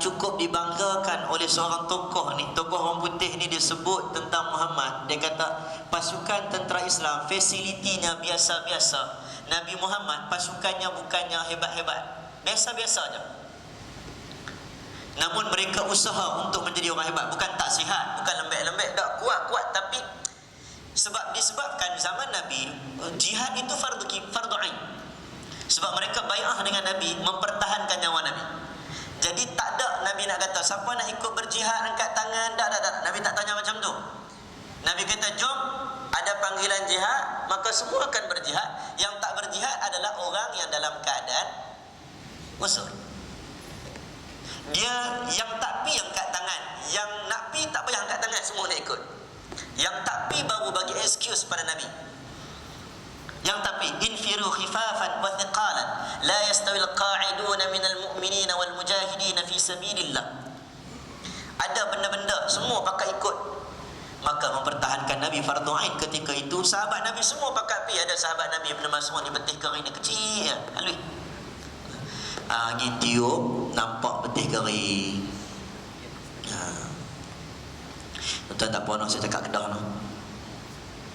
cukup dibanggakan oleh seorang tokoh ni, tokoh orang putih ni. Dia sebut tentang Muhammad, dia kata pasukan tentera Islam fasilitinya biasa-biasa. Nabi Muhammad pasukannya bukannya hebat-hebat, biasa-biasa aja. Namun mereka usaha untuk menjadi orang hebat. Bukan tak sihat, bukan lembek-lembek, tak kuat-kuat. Tapi disebabkan zaman Nabi, jihad itu fardu ain. Sebab mereka bai'ah dengan Nabi, mempertahankan nyawa Nabi. Jadi tak ada Nabi nak kata siapa nak ikut berjihad angkat tangan, tak. Nabi tak tanya macam tu. Nabi kata jom, ada panggilan jihad, maka semua akan berjihad. Yang tak berjihad adalah orang yang dalam keadaan usul. Dia yang tak pi angkat tangan, yang nak pi tak payah angkat tangan, semua nak ikut. Yang tak pi baru bagi excuse pada Nabi. Yang tapi infiru khifafan wa thiqalan la yastawi alqa'iduna minal mu'minina wal mujahidina fi sabilillah. Ada benda-benda semua pakai ikut. Maka mempertahankan Nabi fardu ain ketika itu. Sahabat Nabi semua pakai pi. Ada sahabat Nabi Ibn Mas'ud ni betih kering dia kecil halui. Angin tiup nampak betih kering. Tuan tak apa nak saya cakap Kedah noh.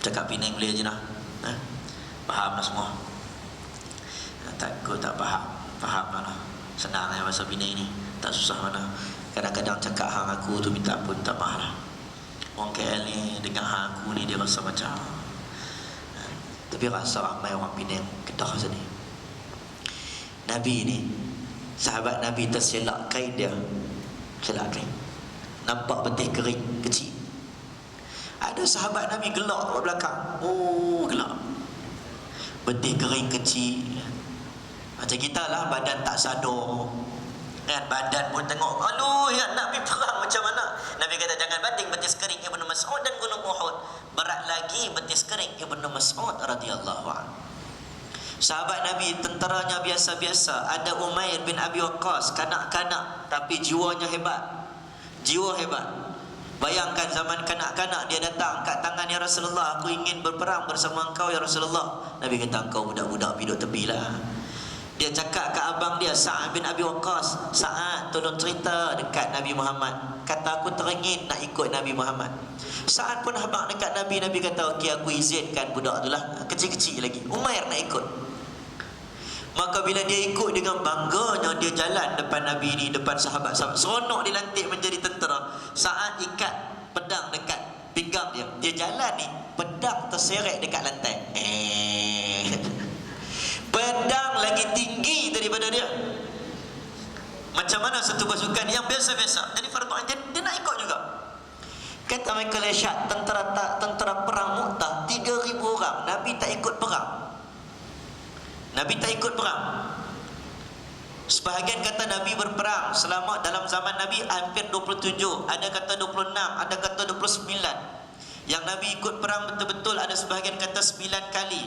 Cakap Penang boleh je nah. Faham lah semua. Takut tak faham. Faham lah. Senang lah bahasa Penang ni. Tak susah mana. Kadang-kadang cakap hang aku tu minta ampun, tak faham lah. Orang KL ni dengar hang aku ni dia rasa macam tapi rasa ramai orang Penang Kedah sini. Nabi ni, sahabat Nabi terselak kain dia. Selak kain. Nampak betih kering kecil. Ada sahabat Nabi gelak kat belakang. Oh, gelak. Betih kering kecil. Macam kita lah, badan tak sadar kan, badan pun tengok aduh ya nak pergi perang macam mana. Nabi kata jangan banding betis kering Ibnu Mas'ud dan gunung Uhud. Berat lagi betis kering Ibnu Mas'ud radhiyallahu anhu. Sahabat Nabi tenteranya biasa-biasa. Ada Umair bin Abi Waqqas, kanak-kanak tapi jiwanya hebat. Jiwa hebat. Bayangkan zaman kanak-kanak dia datang kat tangan ya Rasulullah, aku ingin berperang bersama engkau ya Rasulullah. Nabi kata engkau budak-budak duduk tepi lah. Dia cakap ke abang dia Sa'ad bin Abi Waqqas, Sa'ad tolong cerita dekat Nabi Muhammad. Kata aku teringin nak ikut Nabi Muhammad. Sa'ad pun habaq dekat Nabi. Nabi kata okey aku izinkan budak tu lah, kecil-kecil lagi. Umair nak ikut. Maka bila dia ikut dengan bangganya, dia jalan depan Nabi ni, depan sahabat-sahabat. Seronok dilantik menjadi tentera. Sa'ad ikat pedang dekat pinggang dia. Dia jalan ni, pedang terseret dekat lantai. Pedang lagi tinggi daripada dia. Macam mana satu pasukan yang biasa-biasa. Jadi fardu ain dia nak ikut juga. Kata Michael Eshad, tentera perang Mu'tah 3,000 orang. Nabi tak ikut perang. Nabi tak ikut perang. Sebahagian kata Nabi berperang selama dalam zaman Nabi hampir 27, ada kata 26, ada kata 29. Yang Nabi ikut perang betul-betul ada sebahagian kata 9 kali.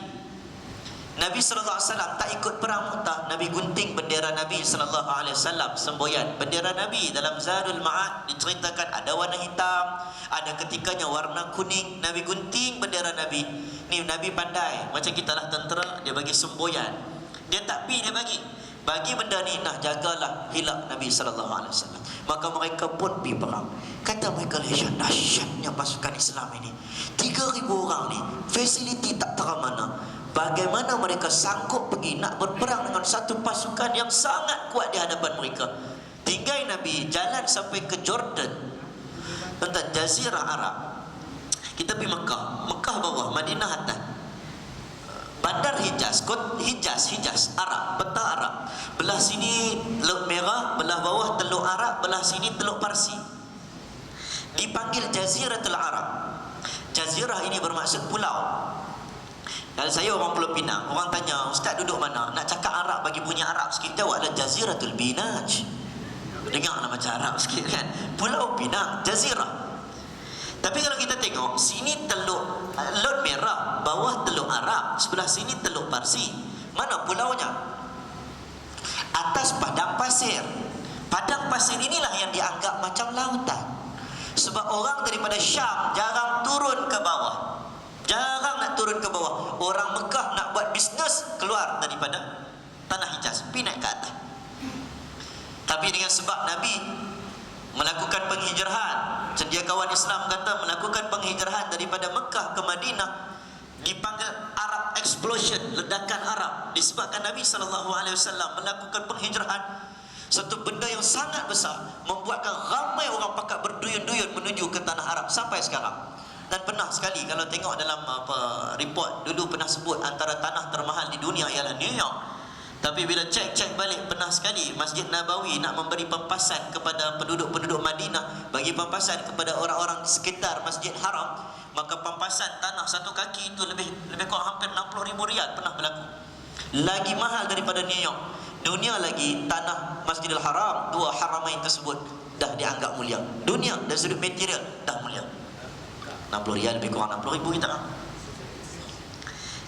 Nabi SAW tak ikut perang Mu'tah. Nabi gunting bendera Nabi SAW semboyan. Bendera Nabi dalam Zadul Ma'ad diceritakan ada warna hitam, ada ketikanya warna kuning. Nabi gunting bendera Nabi. Ni Nabi pandai. Macam kita lah tentera, dia bagi semboyan. Dia tak pi, dia bagi benda ni nak jagalah hilak Nabi SAW. Maka mereka pun pi perang. Kata mereka, dahsyatnya pasukan Islam ini. 3,000 orang ni, fasiliti tak terang mana. Bagaimana mereka sanggup pergi nak berperang dengan satu pasukan yang sangat kuat di hadapan mereka. Tinggal Nabi jalan sampai ke Jordan, tentang Jazirah Arab. Kita pergi Mekah, Mekah bawah, Madinah atas. Bandar Hijaz, Hijaz Arab, peta Arab. Belah sini Teluk Merah, belah bawah Teluk Arab, belah sini Teluk Parsi. Dipanggil Jaziratul Arab. Jazirah ini bermaksud pulau. Kalau saya orang Pulau Pinang, orang tanya, Ustaz duduk mana? Nak cakap Arab, bagi bunyi Arab sikit, jawablah Jaziratul Binaj. Dengarlah macam Arab sikit kan. Pulau Pinang, Jazirah. Tapi kalau kita tengok, sini Teluk Laut Merah, bawah Teluk Arab, sebelah sini Teluk Parsi. Mana pulaunya? Atas padang pasir. Padang pasir inilah yang dianggap macam lautan. Sebab orang daripada Syam jarang turun ke bawah. Jarang nak turun ke bawah. Orang Mekah nak buat bisnes keluar daripada tanah Hijaz, pergi naik ke atas. Tapi dengan sebab Nabi melakukan penghijrahan, cendekiawan Islam kata melakukan penghijrahan daripada Mekah ke Madinah, dipanggil Arab Explosion, ledakan Arab, disebabkan Nabi SAW melakukan penghijrahan, satu benda yang sangat besar, membuatkan ramai orang pakat berduyun-duyun menuju ke tanah Arab sampai sekarang. Dan pernah sekali kalau tengok dalam report dulu pernah sebut antara tanah termahal di dunia ialah New York. Tapi bila cek balik, pernah sekali Masjid Nabawi nak memberi pempasan kepada penduduk-penduduk Madinah, bagi pempasan kepada orang-orang di sekitar Masjid Haram, maka pempasan tanah satu kaki itu lebih kurang hampir 60,000 riyal pernah berlaku. Lagi mahal daripada New York. Dunia lagi tanah Masjidil Haram, dua haramain tersebut dah dianggap mulia. Dunia dari sudut material dah mulia. 60 riyal lebih kurang 60,000 kita.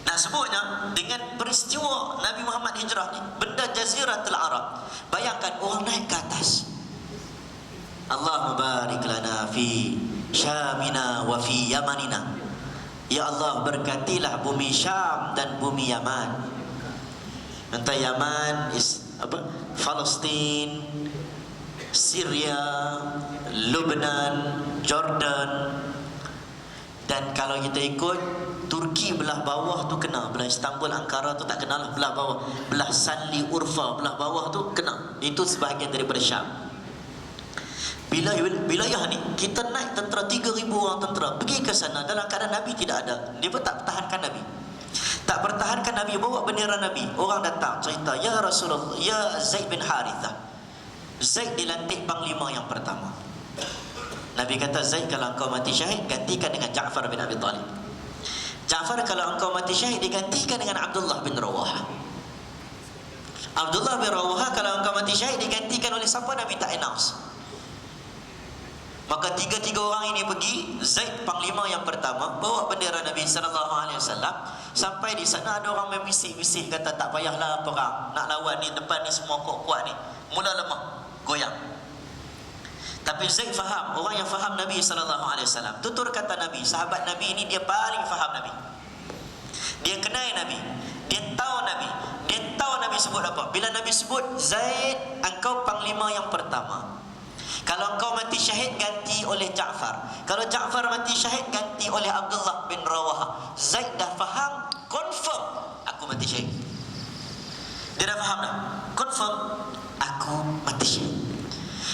Nah, sebutnya dengan peristiwa Nabi Muhammad hijrah ni, benda Jaziratul Arab. Bayangkan orang naik ke atas. Allahumma barik lana fi Syamina wa fi Yamanina. Ya Allah, berkatilah bumi Syam dan bumi Yaman. Entah Yaman is apa? Palestin, Syria, Lebanon, Jordan. Dan kalau kita ikut Turki belah bawah tu kena, belah Istanbul, Ankara tu tak kenalah belah bawah. Belah Sanli, Urfa belah bawah tu kena. Itu sebahagian daripada Syam. Wilayah ni kita naik tentera 3,000 orang tentera pergi ke sana dalam keadaan Nabi tidak ada. Dia pun tak pertahankan Nabi. Tak pertahankan Nabi, bawa bendera Nabi. Orang datang cerita, "Ya Rasulullah, ya Zaid bin Harithah." Zaid dilantik panglima yang pertama. Nabi kata, "Zaid, kalau engkau mati syahid, gantikan dengan Ja'far bin Abi Talib. Ja'far, kalau engkau mati syahid, digantikan dengan Abdullah bin Rawaha. Abdullah bin Rawaha, kalau engkau mati syahid, digantikan oleh siapa?" Nabi tak announce. Maka tiga-tiga orang ini pergi. Zaid panglima yang pertama, bawa bendera Nabi SAW. Sampai di sana ada orang membisik-bisik, kata tak payahlah perang, nak lawan ni, depan ni semua kuat-kuat ni, mula lemah, goyang. Tapi Zaid faham, orang yang faham Nabi SAW. Tutur kata Nabi, sahabat Nabi ini dia paling faham Nabi. Dia kenal Nabi, dia tahu Nabi, dia tahu Nabi sebut apa. Bila Nabi sebut, "Zaid, engkau panglima yang pertama. Kalau engkau mati syahid, ganti oleh Ja'far. Kalau Ja'far mati syahid, ganti oleh Abdullah bin Rawaha." Zaid dah faham, confirm aku mati syahid. Dia dah faham dah, confirm aku mati syahid.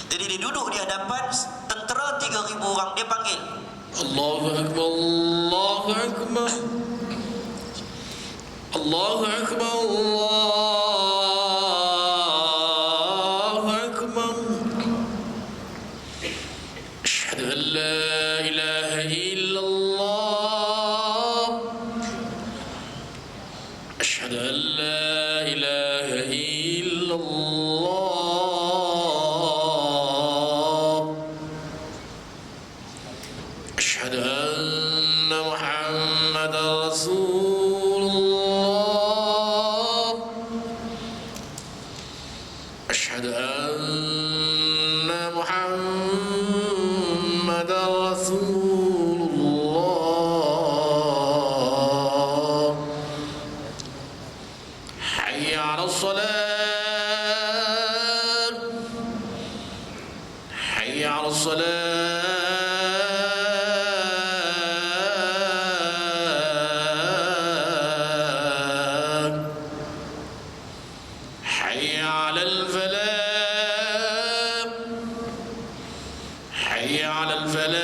Jadi dia duduk di hadapan tentera 3,000 orang. Dia panggil, Allahu Akbar, Allahu Akbar, Allahu Akbar, Allahu Akbar. Asyhadu an la ilaha illallah, asyhadu an la ilaha illallah, أشهد أن محمد رسول الله، أشهد أن محمد رسول الله. حي على الصلاة، حي على الصلاة، حي على الفلاح، حي على الفلاح.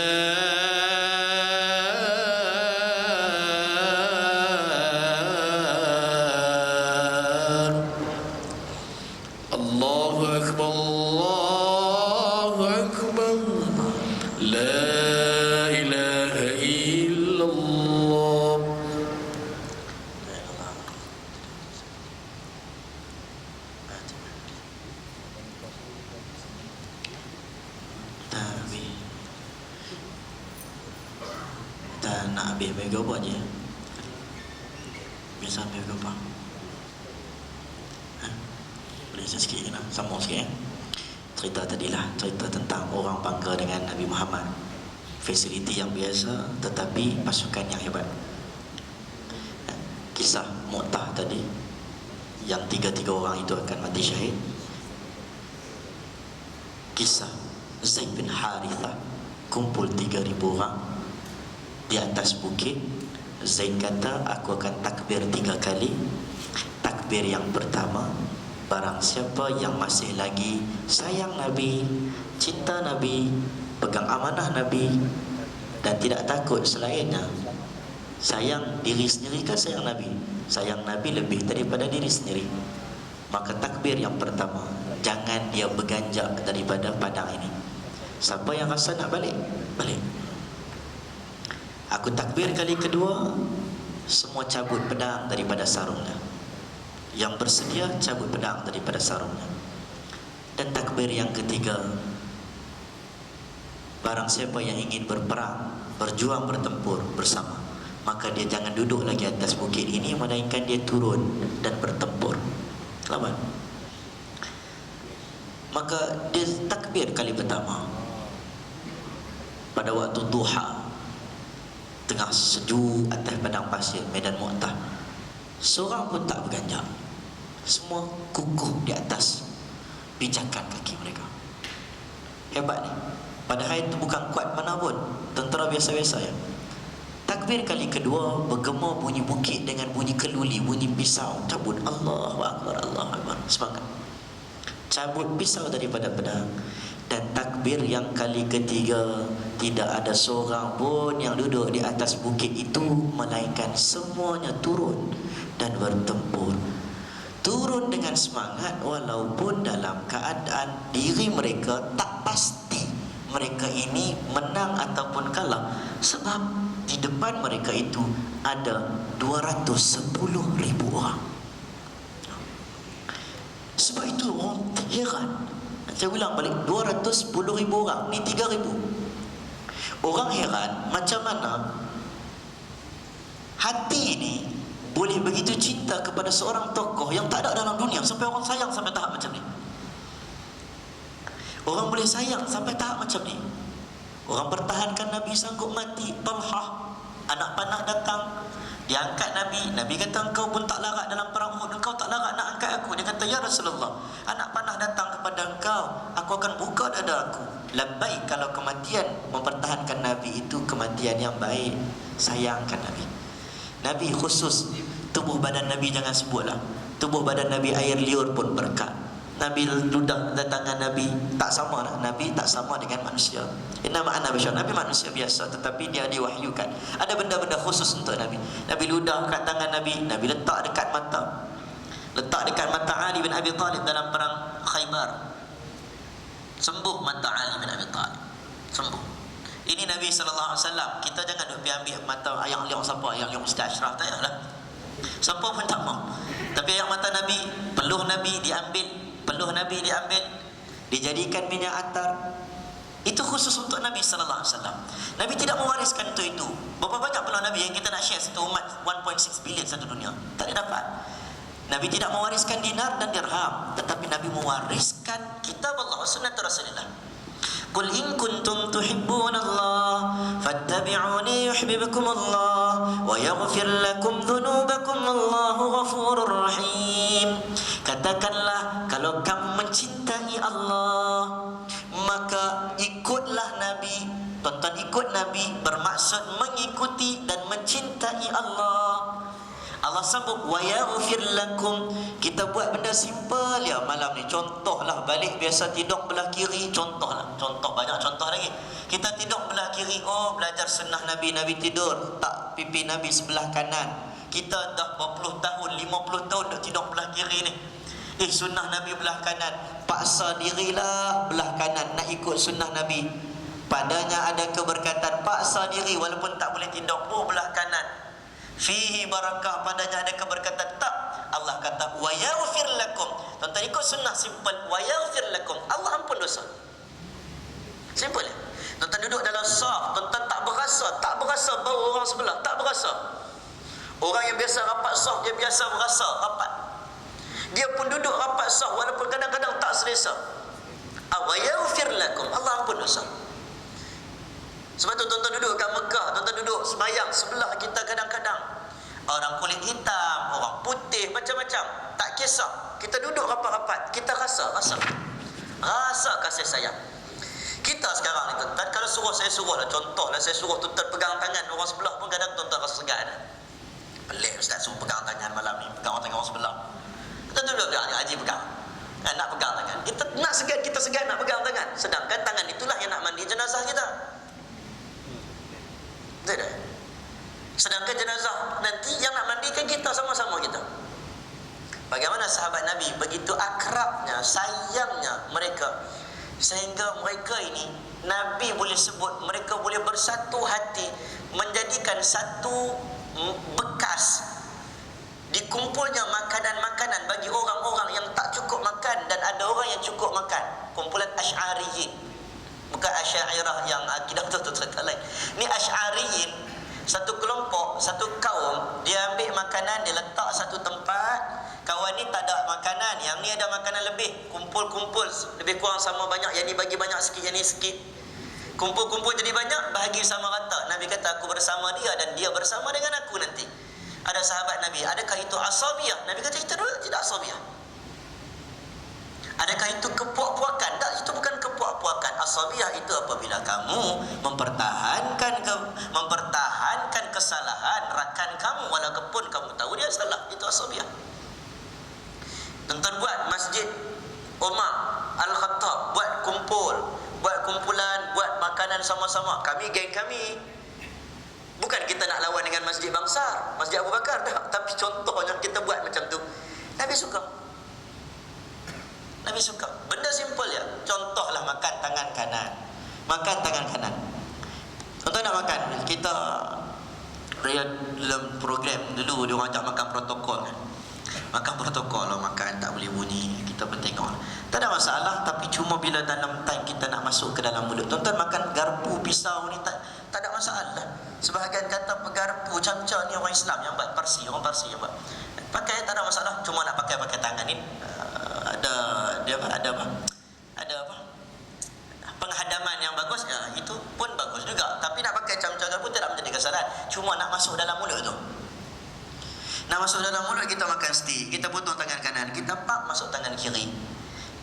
الله أكبر، الله أكبر، لا إله إلا الله. kita nak habis mega buat je. Biasa mega apa? Boleh saya sikit kena sambung sikit cerita tadilah, cerita tentang orang bangga dengan Nabi Muhammad. Fasiliti yang biasa tetapi pasukan yang hebat. Kisah Mu'tah tadi, yang tiga-tiga orang itu akan mati syahid. kisah Zaid bin Harithah kumpul 3,000 orang di atas bukit. Zaid kata, aku akan takbir 3 kali. Takbir yang pertama, barang siapa yang masih lagi sayang Nabi, cinta Nabi, pegang amanah Nabi dan tidak takut selainnya, sayang diri sendiri kan sayang Nabi, sayang Nabi lebih daripada diri sendiri, maka takbir yang pertama, jangan dia berganjak daripada padang ini. Siapa yang rasa nak balik, balik. Aku takbir kali kedua, semua cabut pedang daripada sarungnya. Yang bersedia cabut pedang daripada sarungnya. Dan takbir yang ketiga, barang siapa yang ingin berperang, berjuang, bertempur bersama, maka dia jangan duduk lagi atas bukit ini, melainkan dia turun dan bertempur lawan. Maka dia takbir kali pertama pada waktu duha, tengah sejuk atas padang pasir medan Mu'tah. Seorang pun tak berganjak, semua kukuh di atas pijakan kaki mereka. Hebat ni. Padahal itu bukan kuat mana pun, tentera biasa-biasa ya. Takbir kali kedua, bergema bunyi bukit dengan bunyi keluli, bunyi pisau, cabut. Allahu Akbar, Allahu Akbar. Semangat. Cabut pisau daripada pedang. Dan takbir yang kali ketiga, tidak ada seorang pun yang duduk di atas bukit itu, melainkan semuanya turun dan bertempur. Turun dengan semangat walaupun dalam keadaan diri mereka tak pasti mereka ini menang ataupun kalah, sebab di depan mereka itu ada 210,000 orang. Sebab itu orang heran. Saya ulang balik, 210,000 orang, ni 3,000. Orang heran macam mana hati ini boleh begitu cinta kepada seorang tokoh yang tak ada dalam dunia, sampai orang sayang sampai tahap macam ni. Orang boleh sayang sampai tahap macam ni. Orang pertahankan Nabi sanggup mati. Talhah, anak panah datang, dia angkat Nabi. Nabi kata, engkau pun tak larat dalam perang Uhud, engkau tak larat nak angkat aku. Dia kata, ya Rasulullah, anak panah datang kepada engkau, aku akan buka dada aku. Labbaik. Kalau kematian mempertahankan Nabi itu kematian yang baik, sayangkan Nabi. Nabi khusus, tubuh badan Nabi jangan sebutlah, tubuh badan Nabi air liur pun berkat. Nabi ludah dan tangan Nabi tak sama lah. Nabi tak sama dengan manusia. Inna ma'ana bashar. Nabi manusia biasa, tetapi dia diwahyukan. Ada benda-benda khusus untuk Nabi. Nabi ludah kat tangan Nabi, Nabi letak dekat mata. Letak dekat mata Ali bin Abi Talib dalam perang Khaybar. Sembuh mata Ali bin Abi Talib. Sembuh. Ini Nabi SAW. Kita jangan duk pergi ambil mata ayang liang siapa, ayang liang Ustaz Ashraf, tak payahlah. Siapa pun tak mau. Tapi yang mata Nabi, peluh Nabi diambil, peluh Nabi diambil, dijadikan minyak atar. Itu khusus untuk Nabi SAW. Nabi tidak mewariskan untuk itu. Berapa banyak peluh Nabi yang kita nak share satu umat 1.6 bilion satu dunia? Tak ada dapat. Nabi tidak mewariskan dinar dan dirham, tetapi Nabi mewariskan kitab Allah, sunnah Rasulullah. Qul in kuntum tuhibbuna Allah fattabi'uni yuhibbukum Allah wa yaghfir lakum dhunubakum wallahu ghafurur rahim. Katakanlah, kalau kamu mencintai Allah, maka ikutlah Nabi. Tonton ikut Nabi bermaksud mengikuti dan mencintai Allah. Allah sambung, wa yaghfir lakum. Kita buat benda simple ya malam ni. Contohlah, balik biasa tidur belah kiri, contohlah. Contoh, banyak contoh lagi. Kita tidur belah kiri, oh belajar sunnah Nabi, Nabi tidur tak pipi Nabi sebelah kanan. Kita dah berpuluh tahun, 50 tahun dah tidur belah kiri ni. Sunnah Nabi belah kanan. Paksa dirilah belah kanan nak ikut sunnah Nabi. Padanya ada keberkatan, paksa diri walaupun tak boleh tidur, oh belah kanan. Fihi barakah, padanya ada keberkatan. Tak, Allah kata wa yaghfir lakum. Tuan-tuan ikut sunnah simple, wa yaghfir lakum, Allah ampun dosa. Simple ya. Tuan-tuan duduk dalam saf, tuan-tuan tak berasa bau orang sebelah, tak berasa. Orang yang biasa rapat saf, dia biasa berasa rapat. Dia pun duduk rapat saf walaupun kadang-kadang tak selesa. Wa yaghfir lakum, Allah ampun dosa. Sebab tu tuan-tuan duduk kat Mekah, tuan-tuan duduk sembahyang sebelah kita kadang-kadang orang kulit hitam, orang putih, macam-macam, tak kisah. Kita duduk rapat-rapat, kita rasa kasih sayang. Kita sekarang ni tuan-tuan, kalau saya suruh lah, contohlah saya suruh tuan-tuan pegang tangan orang sebelah pun kadang tuan-tuan rasa segan. Pelik ustaz suruh pegang tangan malam ni, pegang tangan orang sebelah. Tuan-tuan pegang, haji pegang. Nak pegang tangan. Kita nak segan, kita segan nak pegang tangan. Sedangkan tangan itulah yang nak mandi jenazah kita. Betul tak? Sedangkan jenazah nanti yang nak mandikan kita, sama-sama kita. Bagaimana sahabat Nabi begitu akrabnya, sayangnya mereka, sehingga mereka ini Nabi boleh sebut mereka boleh bersatu hati, menjadikan satu bekas dikumpulnya makanan-makanan bagi orang-orang yang tak cukup makan dan ada orang yang cukup makan. Kumpulan Asy'ariyin, bukan Asy'ariyah yang akidah tu lain. Ni Asy'ariyin, satu kelompok, satu kaum, dia ambil makanan, dia letak satu tempat. Kawan ni tak ada makanan, yang ni ada makanan lebih, kumpul-kumpul lebih kurang sama banyak, yang ni bagi banyak sikit, yang ni sikit, kumpul-kumpul jadi banyak, bahagi sama rata. Nabi kata aku bersama dia dan dia bersama dengan aku nanti. Ada sahabat Nabi, adakah itu asabiyah? Nabi kata itu tidak asabiyah. Adakah itu kepuak-puakan? Tak, itu bukan kepuak-puakan. Asabiyah itu apabila kamu mempertahankan kesalahan rakan kamu walaupun kamu tahu dia salah, itu asabiyah. Tuan-tuan buat masjid Umar Al-Khattab, buat kumpulan, buat makanan sama-sama. Kami, geng kami, bukan kita nak lawan dengan Masjid Bangsar, Masjid Abu Bakar, tak. Tapi contohnya kita buat macam tu. Nabi suka. Benda simple ya. Contohlah makan tangan kanan. Makan tangan kanan. Tuan-tuan nak makan, kita dalam program dulu dia orang ajak makan protokol kan. Makan protokol lah, makan tak boleh bunyi, kita pun tengok. Tak ada masalah, tapi cuma bila dalam time kita nak masuk ke dalam mulut. Tuan-tuan makan garpu, pisau ni tak ada masalah. Sebahagian kata garpu, camca ni orang Islam yang buat, orang Parsi yang buat. Pakai tak ada masalah, cuma nak pakai tangan ni ada apa? Penghadaman yang bagus, ya, itu pun bagus juga. Tapi nak pakai camca garpu tidak menjadi kesalahan. Cuma nak masuk dalam mulut tu. Nak masuk dalam mulut, kita makan stik, kita potong tangan kanan, kita masuk tangan kiri.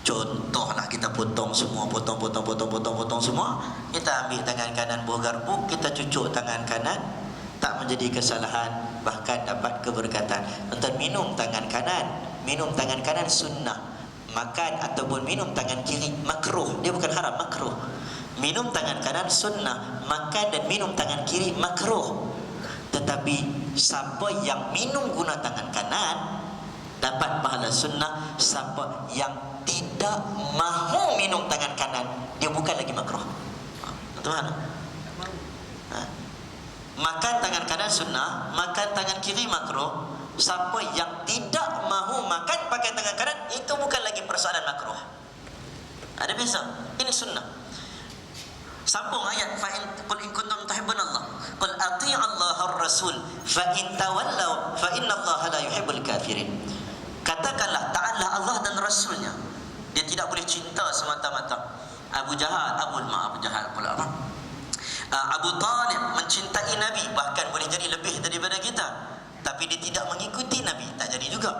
Contohlah kita potong semua, potong semua. Kita ambil tangan kanan buah garpu, kita cucuk tangan kanan, tak menjadi kesalahan, bahkan dapat keberkatan. Tentang minum tangan kanan sunnah. Makan ataupun minum tangan kiri makruh, dia bukan haram, makruh. Minum tangan kanan sunnah, makan dan minum tangan kiri makruh. Tetapi siapa yang minum guna tangan kanan dapat pahala sunnah, siapa yang tidak mahu minum tangan kanan, dia bukan lagi makruh. Tuan-tuan, makan tangan kanan sunnah, makan tangan kiri makruh. Siapa yang tidak mahu makan pakai tangan kanan, itu bukan lagi persoalan makruh. Ada beza. Ini sunnah. Sambung ayat, fa in kuntum tuhibbunallah qul ati'u Allah ar-rasul fa in tawallaw fa innallaha la yuhibbul kafirin. Katakanlah taatlah Allah dan rasulnya. Dia tidak boleh cinta semata-mata. Abu Talib mencintai Nabi, bahkan boleh jadi lebih daripada kita, tapi dia tidak mengikuti Nabi, tak jadi juga.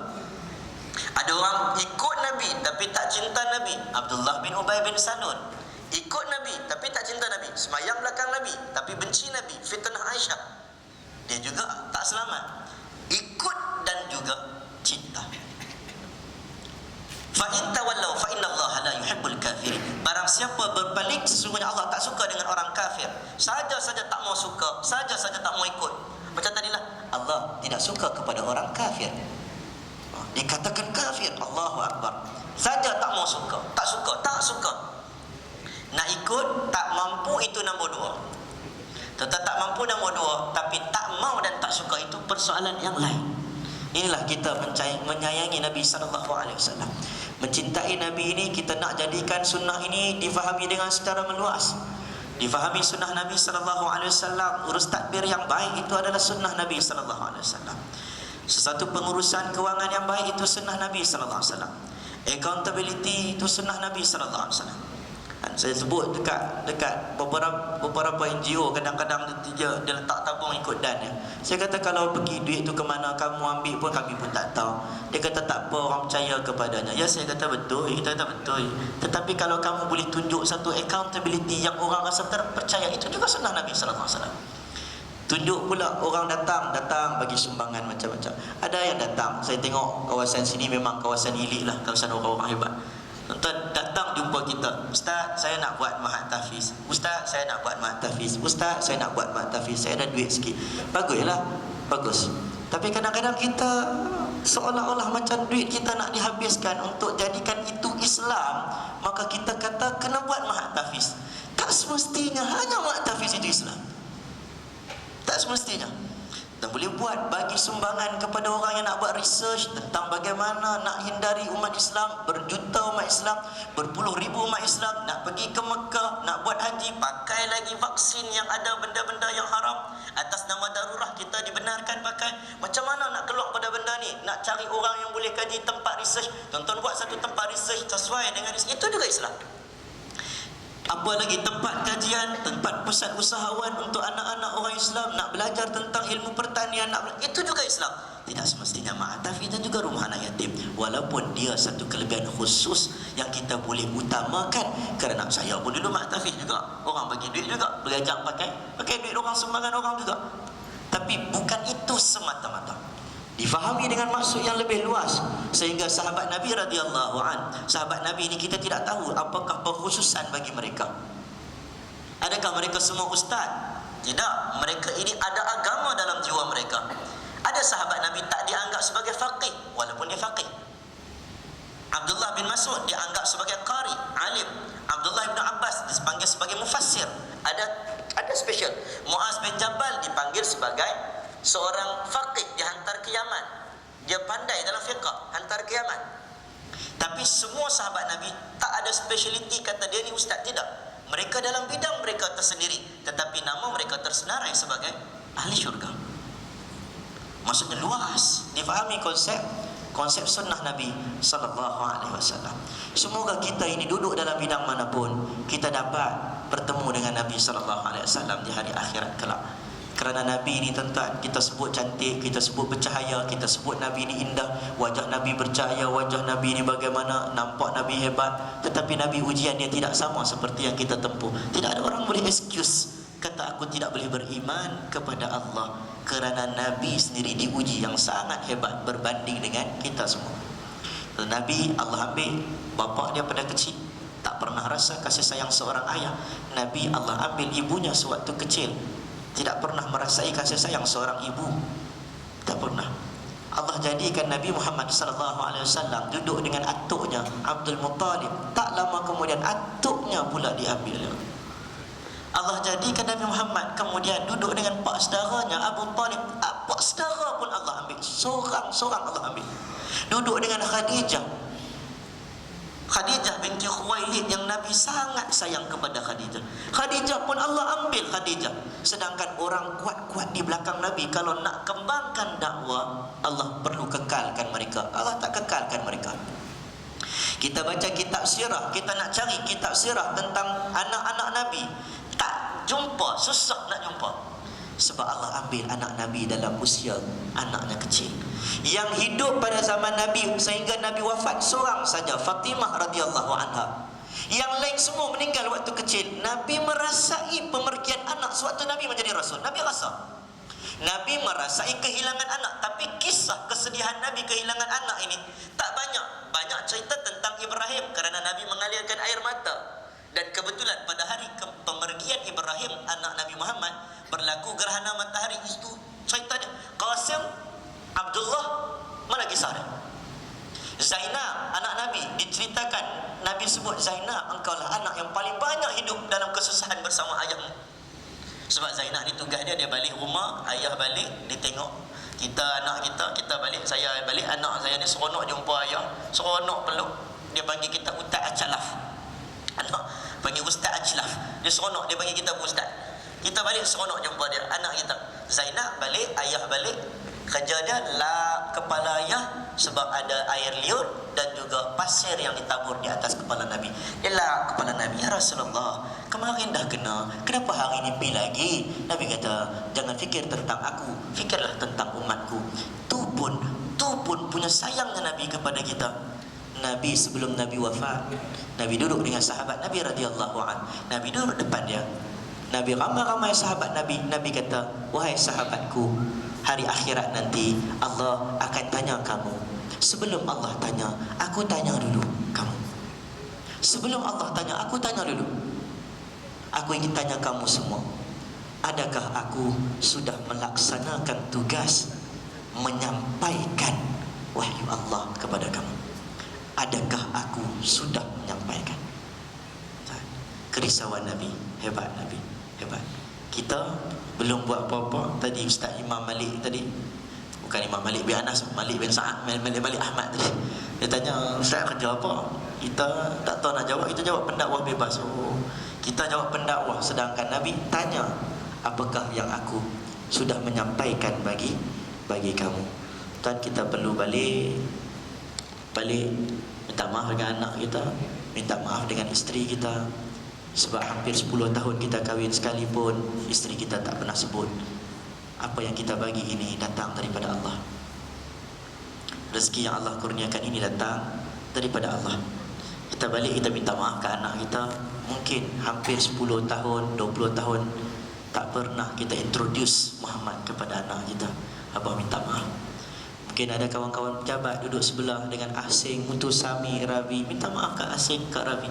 Ada orang ikut Nabi tapi tak cinta Nabi. Abdullah bin Ubay bin Salul ikut Nabi tapi tak cinta Nabi, semayang belakang Nabi tapi benci Nabi, fitnah Aisyah, dia juga tak selamat. Ikut dan juga cinta. Fa in tawallaw fa innallaha la yuhibbul kafirin. Barang siapa berpaling, sesungguhnya Allah tak suka dengan orang kafir. Saja-saja tak mau suka, saja-saja tak mau ikut. Macam tadilah, Allah tidak suka kepada orang kafir. Dikatakan kafir, Allahu Akbar. Saja tak mau suka, tak suka. Nak ikut, tak mampu, itu nombor dua. Tetap tak mampu nombor dua, tapi tak mau dan tak suka itu persoalan yang lain. Inilah kita menyayangi Nabi SAW. Mencintai Nabi ini, kita nak jadikan sunnah ini difahami dengan secara meluas. Difahami sunnah Nabi SAW. Urus takbir yang baik itu adalah sunnah Nabi SAW. Sesuatu pengurusan kewangan yang baik itu sunnah Nabi SAW. Accountability itu sunnah Nabi SAW. Saya sebut dekat beberapa NGO, kadang-kadang dia letak tabung ikut dan ya. Saya kata kalau pergi duit tu ke mana kamu ambil pun kami pun tak tahu. Dia kata tak apa, orang percaya kepadanya. Ya, saya kata betul, kita kata betul. Tetapi kalau kamu boleh tunjuk satu accountability yang orang rasa terpercaya, itu juga sunnah Nabi sallallahu alaihi wasallam. Tunjuk pula orang datang bagi sumbangan macam-macam. Ada yang datang, saya tengok kawasan sini memang kawasan elit lah, kawasan orang-orang hebat. Tuan datang jumpa kita, Ustaz, saya nak buat mahat tahfiz. Ustaz, saya nak buat mahat tahfiz. Ustaz, saya nak buat mahat tahfiz. Saya ada duit sikit. Baguslah, bagus. Tapi kadang-kadang kita seolah-olah macam duit kita nak dihabiskan untuk jadikan itu Islam, maka kita kata kena buat mahat tahfiz. Tak semestinya hanya mahat tahfiz itu Islam. Tak semestinya. Dan boleh buat bagi sumbangan kepada orang yang nak buat research tentang bagaimana nak hindari umat Islam, berjuta umat Islam, berpuluh ribu umat Islam nak pergi ke Mekah, nak buat haji, pakai lagi vaksin yang ada benda-benda yang haram atas nama darurat kita dibenarkan pakai. Macam mana nak keluar pada benda ni? Nak cari orang yang boleh kaji tempat research. Tonton buat satu tempat research sesuai dengan research. Itu juga Islam. Apa lagi tempat kajian, tempat pusat usahawan untuk anak-anak orang Islam nak belajar tentang ilmu pertanian, itu juga Islam. Tidak semestinya mahat tahfiz dan juga rumah anak yatim, walaupun dia satu kelebihan khusus yang kita boleh utamakan. Kerana saya pun dulu mahat tahfiz juga, orang bagi duit juga, belajar pakai duit orang, sumbangan orang juga. Tapi bukan itu semata-mata, difahami dengan maksud yang lebih luas. Sehingga sahabat Nabi radhiyallahu an, sahabat Nabi ini kita tidak tahu apakah pengkhususan bagi mereka. Adakah mereka semua ustaz? Tidak, mereka ini ada agama dalam jiwa mereka. Ada sahabat Nabi tak dianggap sebagai faqih walaupun dia faqih. Abdullah bin Mas'ud dianggap sebagai qari, alim. Abdullah bin Abbas dipanggil sebagai mufassir. Ada special. Muaz bin Jabal dipanggil sebagai seorang faqih, dihantar ke Yaman. Dia pandai dalam fiqh, hantar ke Yaman. Tapi semua sahabat Nabi tak ada speciality kata dia ni ustaz, tidak. Mereka dalam bidang mereka tersendiri, tetapi nama mereka tersenarai sebagai ahli syurga. Maksudnya luas, difahami konsep sunnah Nabi sallallahu alaihi wasallam. Semoga kita ini duduk dalam bidang manapun, kita dapat bertemu dengan Nabi sallallahu alaihi wasallam di hari akhirat kelak. Kerana Nabi ini tuan-tuan, kita sebut cantik, kita sebut bercahaya, kita sebut Nabi ini indah, wajah Nabi bercahaya, wajah Nabi ini bagaimana, nampak Nabi hebat. Tetapi Nabi ujian dia tidak sama seperti yang kita tempuh. Tidak ada orang boleh excuse kata aku tidak boleh beriman kepada Allah, kerana Nabi sendiri diuji yang sangat hebat berbanding dengan kita semua. Nabi Allah ambil bapa dia pada kecil, tak pernah rasa kasih sayang seorang ayah. Nabi Allah ambil ibunya sewaktu kecil, tidak pernah merasai kasih sayang seorang ibu. Tak pernah. Allah jadikan Nabi Muhammad sallallahu alaihi wasallam duduk dengan atuknya Abdul Muttalib. Tak lama kemudian atuknya pula diambil. Allah jadikan Nabi Muhammad kemudian duduk dengan pak saudaranya Abu Talib. Pak saudara pun Allah ambil. Seorang-seorang Allah ambil. Duduk dengan Khadijah binti Khuwailid yang Nabi sangat sayang kepada Khadijah. Khadijah pun Allah ambil Khadijah. Sedangkan orang kuat-kuat di belakang Nabi, kalau nak kembangkan dakwah, Allah perlu kekalkan mereka. Allah tak kekalkan mereka. Kita baca kitab sirah, kita nak cari kitab sirah tentang anak-anak Nabi, tak jumpa, susah nak jumpa. Sebab Allah ambil anak Nabi dalam usia anaknya kecil. Yang hidup pada zaman Nabi sehingga Nabi wafat seorang saja, Fatimah radhiyallahu anha. Yang lain semua meninggal waktu kecil. Nabi merasai pemergian anak sewaktu Nabi menjadi Rasul. Nabi rasa, Nabi merasai kehilangan anak. Tapi kisah kesedihan Nabi kehilangan anak ini tak banyak. Banyak cerita tentang Ibrahim, kerana Nabi mengalirkan air mata. Dan kebetulan pada hari pemergian Ibrahim anak Nabi Muhammad berlaku gerhana matahari. Itu ceritanya. Qasim, Abdullah, mana kisah dia? Zainab anak Nabi diceritakan, Nabi sebut, Zainab, engkaulah anak yang paling banyak hidup dalam kesusahan bersama ayahmu. Sebab Zainab ni tugas dia balik rumah, ayah balik, dia tengok kita, anak kita balik, saya balik, anak saya ni seronok jumpa ayah, seronok peluk. Dia panggil kita Ustaz Acalaf. Anak panggil Ustaz Acalaf. Dia seronok, dia panggil kita Ustaz. Kita balik seronok jumpa dia, anak kita. Zainab balik, ayah balik, Kerja dia lap kepala ayah sebab ada air liur dan juga pasir yang ditabur di atas kepala Nabi. Dia lap kepala Nabi. Ya Rasulullah, kemarin dah kena, kenapa hari ini pergi lagi? Nabi kata, jangan fikir tentang aku, fikirlah tentang umatku. Tu pun punya sayangnya Nabi kepada kita. Nabi sebelum Nabi wafat, Nabi duduk dengan sahabat Nabi radhiyallahu an. Nabi duduk depan dia. Nabi ramai-ramai sahabat Nabi. Nabi kata, wahai sahabatku, hari akhirat nanti Allah akan tanya kamu. Sebelum Allah tanya, aku tanya dulu kamu. Sebelum Allah tanya, aku tanya dulu. Aku ingin tanya kamu semua, adakah aku sudah melaksanakan tugas menyampaikan wahyu Allah kepada kamu? Adakah aku sudah menyampaikan? Kerisauan Nabi, hebat Nabi, hebat. Kita belum buat apa-apa. Tadi Ustaz Imam Malik tadi, bukan Imam Malik bin Anas, Malik bin Sa'ad, Malik Ahmad tadi, dia tanya, Ustaz kerja apa? Kita tak tahu nak jawab, kita jawab pendakwah bebas. Oh, kita jawab pendakwah, sedangkan Nabi tanya, apakah yang aku sudah menyampaikan bagi kamu? Dan kita perlu balik minta maaf dengan anak kita, minta maaf dengan isteri kita. Sebab hampir 10 tahun kita kahwin sekalipun, isteri kita tak pernah sebut apa yang kita bagi ini datang daripada Allah. Rezeki yang Allah kurniakan ini datang daripada Allah. Kita balik, kita minta maaf ke anak kita. Mungkin hampir 10 tahun, 20 tahun tak pernah kita introduce Muhammad kepada anak kita. Abah minta maaf. Mungkin ada kawan-kawan pejabat duduk sebelah dengan Asing, Mutu Sami, Ravi. Minta maaf ke Asing, Kak Ravi,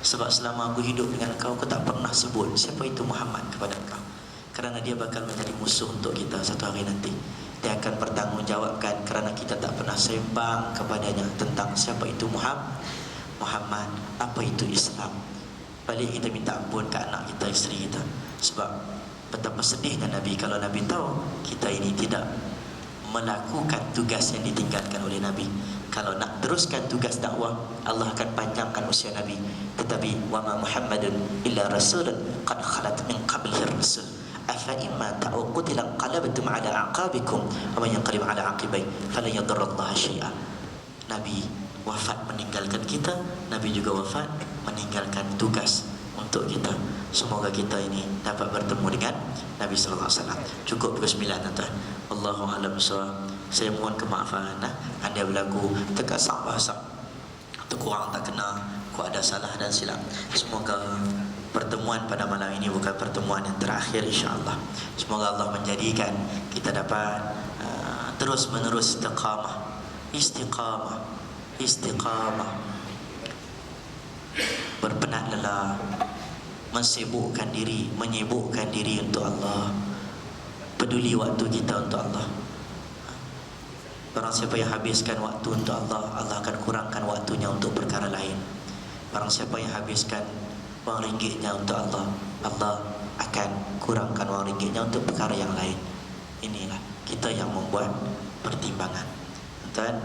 sebab selama aku hidup dengan kau, aku tak pernah sebut siapa itu Muhammad kepada kau. Kerana dia bakal menjadi musuh untuk kita satu hari nanti. Dia akan bertanggungjawabkan kerana kita tak pernah sembang kepadanya tentang siapa itu Muhammad, apa itu Islam. Balik kita minta ampun ke anak kita, isteri kita. Sebab betapa sedihnya Nabi kalau Nabi tahu kita ini tidak melakukan tugas yang ditinggalkan oleh Nabi. Kalau nak teruskan tugas dakwah, Allah akan panjangkan usia Nabi. Tetapi wa ma Muhammadun illa rasulun qad khalat min qablihi ar-rusul afa imma ta'u qutila qalabtum ala aqabikum wa man yanqalib ala aqibai falan yadurrallaha syai'a. Nabi wafat meninggalkan kita, Nabi juga wafat meninggalkan tugas untuk kita. Semoga kita ini dapat bertemu dengan Nabi sallallahu alaihi wasallam. Cukup pukul 9 tuan. Wallahu a'lam bissawab. Saya mohon kemaafan anda berlaku terkasar bahasa atau kurang tak kena, ku ada salah dan silap. Semoga pertemuan pada malam ini bukan pertemuan yang terakhir, insya-Allah. Semoga Allah menjadikan kita dapat terus menerus istiqamah, berpenat lelah, menyibukkan diri untuk Allah, peduli waktu kita untuk Allah. Barang siapa yang habiskan waktu untuk Allah, Allah akan kurangkan waktunya untuk perkara lain. Barang siapa yang habiskan wang ringgitnya untuk Allah, Allah akan kurangkan wang ringgitnya untuk perkara yang lain. Inilah kita yang membuat pertimbangan. Tuan,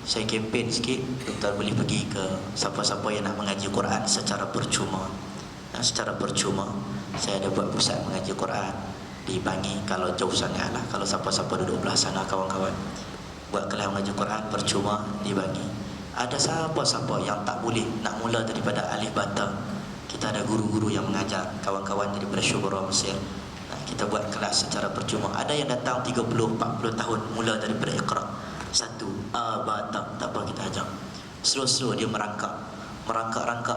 saya kempen sikit, tuan boleh pergi ke siapa-siapa yang nak mengaji Quran secara percuma. Secara percuma saya ada buat pusat mengaji Quran di Bangi. Kalau jauh sangat lah, kalau siapa-siapa duduk belah sana, kawan-kawan buat kelas mengaji Quran percuma di Bangi. Ada siapa-siapa yang tak boleh nak mula daripada alif bata, kita ada guru-guru yang mengajar kawan-kawan daripada Syubra Mesir. Kita buat kelas secara percuma. Ada yang datang 30-40 tahun mula daripada Iqra satu bata, tak apa kita ajar. Slow-slow dia merangkak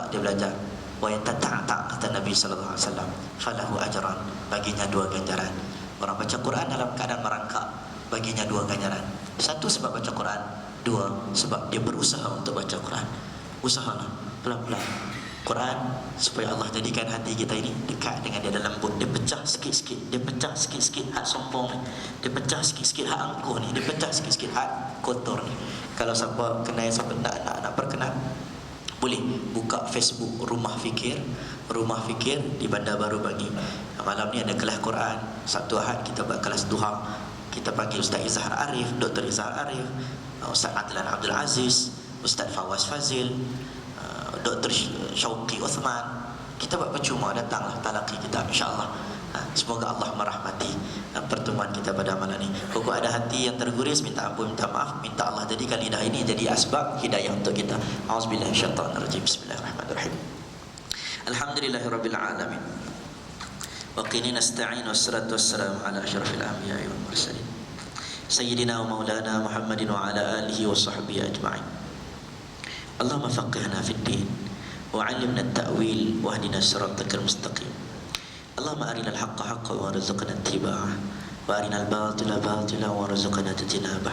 dia belajar. Wa yatata'ta, kata Nabi sallallahu alaihi wasallam, falahu ajran, baginya 2 ganjaran. Orang baca Quran dalam keadaan merangkak, baginya 2 ganjaran. Satu sebab baca Quran, 2 sebab dia berusaha untuk baca Quran. Usahalah pelan-pelan Quran supaya Allah jadikan hati kita ini dekat dengan dia, dalam lembut. Dia pecah sikit-sikit hak sombong ni, dia pecah sikit-sikit hak angkuh ni, dia pecah sikit-sikit hak kotor ni. Kalau siapa kenal, siapa nak perkenan, boleh buka Facebook Rumah Fikir di Bandar Baru Bangi. Malam ni ada kelas Quran. Sabtu Ahad kita buat kelas duha. Kita panggil Ustaz Izhar Arif, Dr. Izhar Arif, Ustaz Adlan Abdul Aziz, Ustaz Fawaz Fazil, Dr. Syauqi Uthman. Kita buat percuma, datanglah talaqi kita, insya-Allah. Semoga Allah merahmati pertemuan kita pada malam ini. Kalau ada hati yang terguris, minta ampun, minta maaf, minta Allah jadikan lidah ini jadi asbab hidayah untuk kita. Auzubillahi minasyaitonirrajim. Bismillahirrahmanirrahim. Alhamdulillahirabbil alamin. Wa qini nasta'in wassalatu wassalamu ala asyrafil anbiya'i wal mursalin. Sayyidina wa maulana Muhammadin wa ala alihi wa sahbihi ajma'in. Allahumma faqihna fid din wa 'allimna at-ta'wil wa hdina siratal mustaqim. Allahumma arinal haqqa haqqan warzuqna ittiba'ah wa arinal batila batilan warzuqna ijtinabah.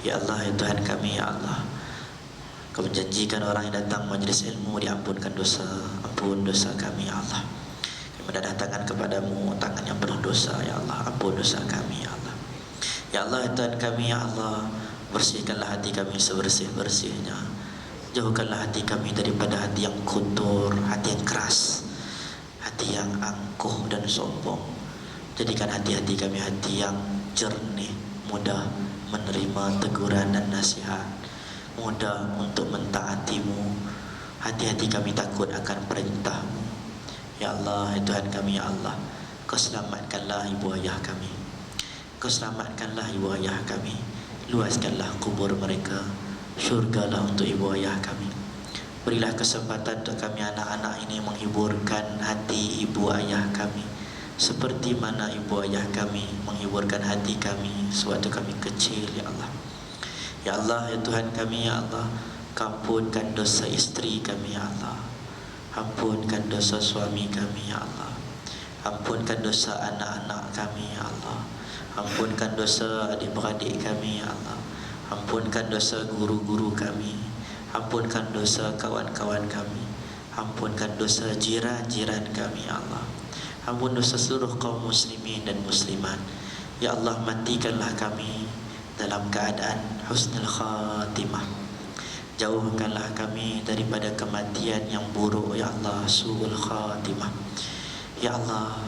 Ya Allah, ya Tuhan kami, ya Allah, Kau menjanjikan orang yang datang majlis ilmu diampunkan dosa. Ampun dosa kami, ya Allah. Kami mendatangkan kepadamu tangan yang penuh dosa, ya Allah. Ampun dosa kami, ya Allah. Ya Allah, ya Tuhan kami, ya Allah, bersihkanlah hati kami sebersih-bersihnya. Jauhkanlah hati kami daripada hati yang kotor, hati yang keras, hati yang angkuh dan sombong. Jadikan hati-hati kami hati yang jernih, mudah menerima teguran dan nasihat, mudah untuk mentaatimu. Hati-hati kami takut akan perintahmu. Ya Allah, ya Tuhan kami, ya Allah, Kau selamatkanlah ibu ayah kami. Kau selamatkanlah ibu ayah kami. Luaskanlah kubur mereka. Syurgalah untuk ibu ayah kami. Berilah kesempatan untuk kami anak-anak ini menghiburkan hati ibu ayah kami, seperti mana ibu ayah kami menghiburkan hati kami sewaktu kami kecil, ya Allah. Ya Allah, ya Tuhan kami, ya Allah, ampunkan dosa istri kami, ya Allah. Ampunkan dosa suami kami, ya Allah. Ampunkan dosa anak-anak kami, ya Allah. Ampunkan dosa adik-beradik kami, ya Allah. Ampunkan dosa guru-guru kami. Ampunkan dosa kawan-kawan kami. Ampunkan dosa jiran-jiran kami, ya Allah. Ampun dosa seluruh kaum muslimin dan muslimat. Ya Allah, matikanlah kami dalam keadaan husnul khatimah. Jauhkanlah kami daripada kematian yang buruk, ya Allah, su'ul khatimah. Ya Allah,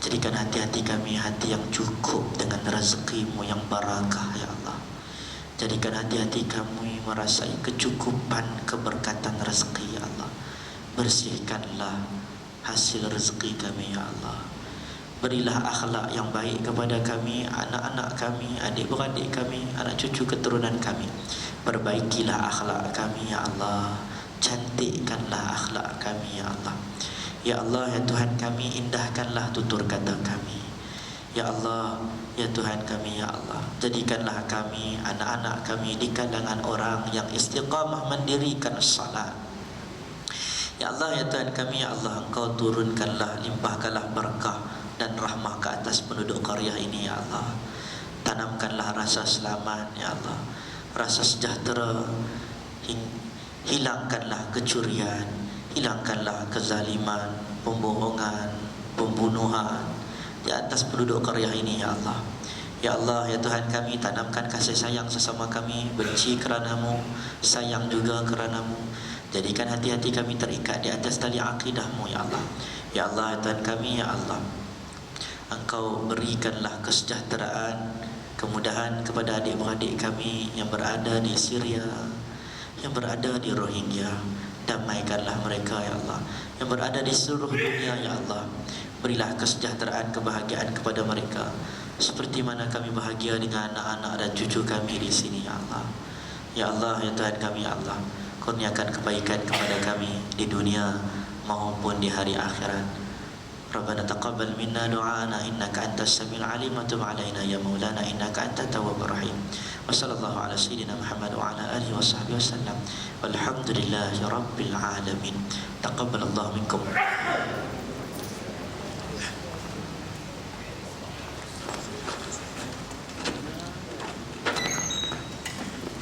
jadikan hati-hati kami hati yang cukup dengan rezeki-Mu yang barakah, ya Allah. Jadikan hati-hati kami merasai kecukupan keberkatan rezeki, ya Allah. Bersihkanlah hasil rezeki kami, ya Allah. Berilah akhlak yang baik kepada kami, anak-anak kami, adik-beradik kami, anak cucu keturunan kami. Perbaikilah akhlak kami, ya Allah. Cantikkanlah akhlak kami, ya Allah. Ya Allah, ya Tuhan kami, indahkanlah tutur kata kami. Ya Allah, ya Tuhan kami, ya Allah, jadikanlah kami, anak-anak kami di kalangan orang yang istiqamah mendirikan salat. Ya Allah, ya Tuhan kami, ya Allah, Engkau turunkanlah, limpahkanlah berkah dan rahmah ke atas penduduk qaryah ini, ya Allah. Tanamkanlah rasa selamat, ya Allah, rasa sejahtera. Hilangkanlah kecurian, hilangkanlah kezaliman, pembohongan, pembunuhan di atas penduduk qaryah ini, ya Allah. Ya Allah, ya Tuhan kami, tanamkan kasih sayang sesama kami, benci kerana-Mu, sayang juga kerana-Mu. Jadikan hati-hati kami terikat di atas tali akidah-Mu, ya Allah. Ya Allah, ya Tuhan kami, ya Allah, Engkau berikanlah kesejahteraan, kemudahan kepada adik-beradik kami yang berada di Syria, yang berada di Rohingya. Damaikanlah mereka, ya Allah, yang berada di seluruh dunia, ya Allah. Berilah kesejahteraan, kebahagiaan kepada mereka, seperti mana kami bahagia dengan anak-anak dan cucu kami di sini, ya Allah. Ya Allah, ya Tuhan kami, ya Allah, kurniakan kebaikan kepada kami di dunia maupun di hari akhirat. Rabbana taqabbal minna du'ana innaka antas samiul alim wa tub 'alaina ya maulana innaka antat tawwabur rahim. Wa sallallahu ala sayyidina Muhammad wa ala alihi wa sahbihi wasallam. Walhamdulillahi rabbil alamin. Taqabbalallahu minkum.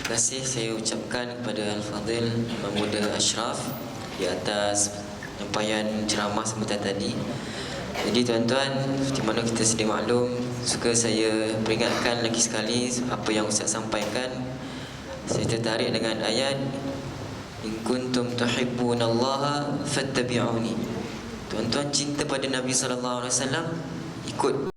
Terima kasih saya ucapkan kepada Al-Fadhil Mahmuda Ashraf di atas penyampaian ceramah sebentar tadi. Jadi tuan-tuan, seperti mana kita sedia maklum, suka saya peringatkan lagi sekali apa yang Ustaz sampaikan. Saya tertarik dengan ayat in kuntum tuhibbunallaha fattabi'uni. Tuan-tuan cinta pada Nabi sallallahu alaihi wasallam, ikut